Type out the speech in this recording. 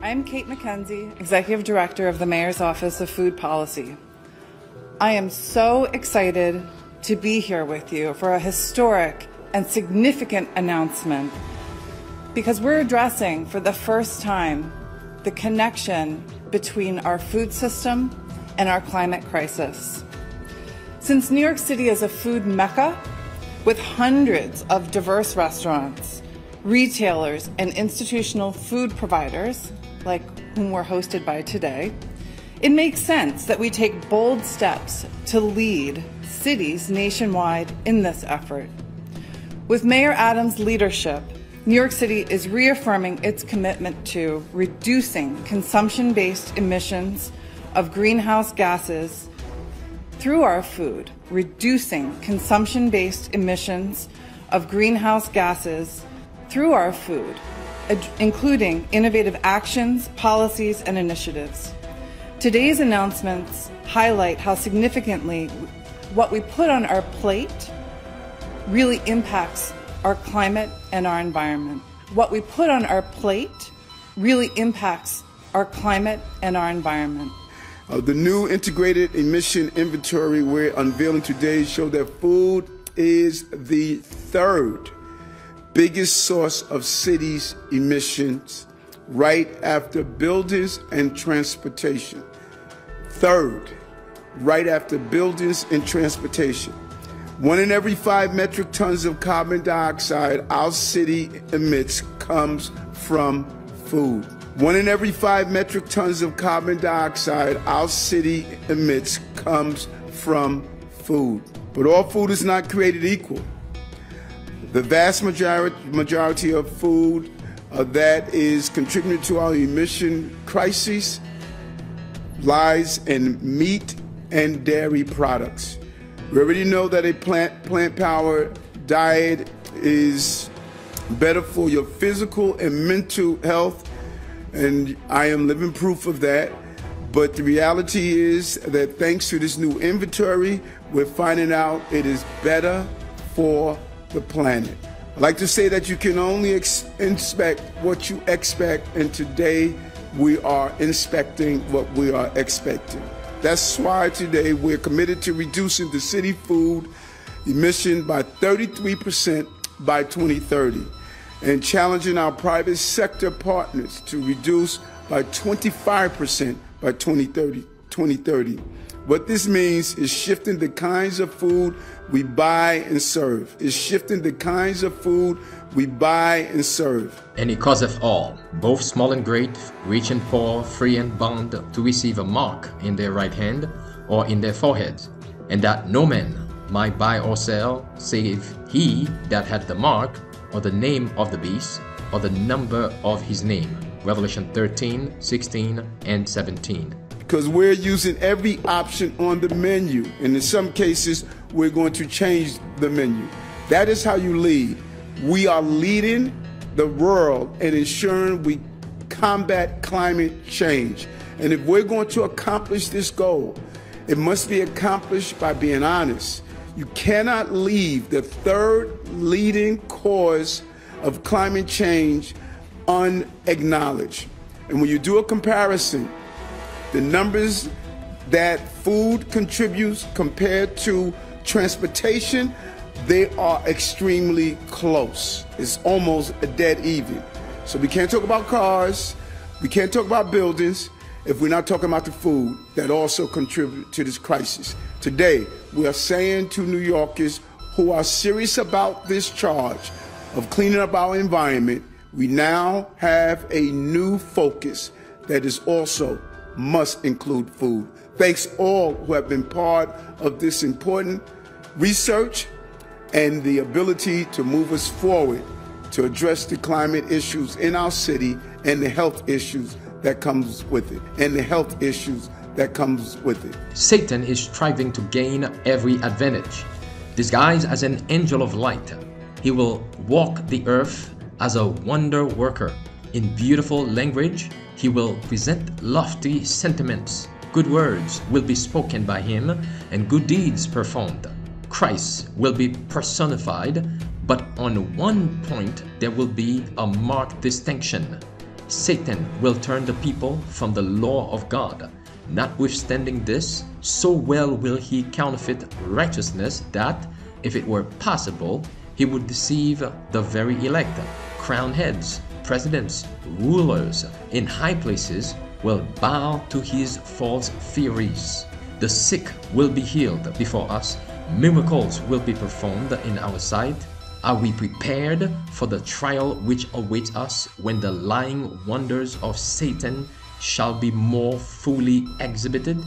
I'm Kate McKenzie, Executive Director of the Mayor's Office of Food Policy. I am so excited to be here with you for a historic and significant announcement because we're addressing for the first time the connection between our food system and our climate crisis. Since New York City is a food mecca with hundreds of diverse restaurants, retailers, and institutional food providers, like whom we're hosted by today, it makes sense that we take bold steps to lead cities nationwide in this effort. With Mayor Adams' leadership, New York City is reaffirming its commitment to reducing consumption-based emissions of greenhouse gases through our food, reducing consumption-based emissions of greenhouse gases through our food, including innovative actions, policies, and initiatives. Today's announcements highlight how significantly what we put on our plate really impacts our climate and our environment. What we put on our plate really impacts our climate and our environment. The new integrated emission inventory we're unveiling today show that food is the third biggest source of cities' emissions, right after buildings and transportation. Third, right after buildings and transportation. 1 in every 5 metric tons of carbon dioxide our city emits comes from food. 1 in every 5 metric tons of carbon dioxide our city emits comes from food. But all food is not created equal. The vast majority of food that is contributing to our emission crisis lies in meat and dairy products. We already know that a plant-powered diet is better for your physical and mental health, and I am living proof of that. But the reality is that thanks to this new inventory, we're finding out it is better for the planet. I like to say that you can only inspect what you expect, and today we are inspecting what we are expecting. That's why today we're committed to reducing the city food emission by 33% by 2030 and challenging our private sector partners to reduce by 25% by 2030. What this means is shifting the kinds of food we buy and serve. It's shifting the kinds of food we buy and serve. And he causeth all, both small and great, rich and poor, free and bond, to receive a mark in their right hand or in their foreheads, and that no man might buy or sell, save he that had the mark, or the name of the beast, or the number of his name. Revelation 13, 16, and 17. Because we're using every option on the menu, and in some cases, we're going to change the menu. That is how you lead. We are leading the world and ensuring we combat climate change. And if we're going to accomplish this goal, it must be accomplished by being honest. You cannot leave the third leading cause of climate change unacknowledged. And when you do a comparison, the numbers that food contributes compared to transportation, they are extremely close. It's almost a dead even. So we can't talk about cars, we can't talk about buildings if we're not talking about the food that also contribute to this crisis. Today, we are saying to New Yorkers who are serious about this charge of cleaning up our environment, we now have a new focus that is also must include food. Thanks all who have been part of this important research and the ability to move us forward to address the climate issues in our city and the health issues that comes with it, Satan is striving to gain every advantage. Disguised as an angel of light, he will walk the earth as a wonder worker. In beautiful language, he will present lofty sentiments. Good words will be spoken by him and good deeds performed. Christ will be personified, but on one point there will be a marked distinction. Satan will turn the people from the law of God. Notwithstanding this, so well will he counterfeit righteousness that, if it were possible, he would deceive the very elect. Crowned heads, presidents, rulers in high places will bow to his false theories. The sick will be healed before us. Miracles will be performed in our sight. Are we prepared for the trial which awaits us when the lying wonders of Satan shall be more fully exhibited?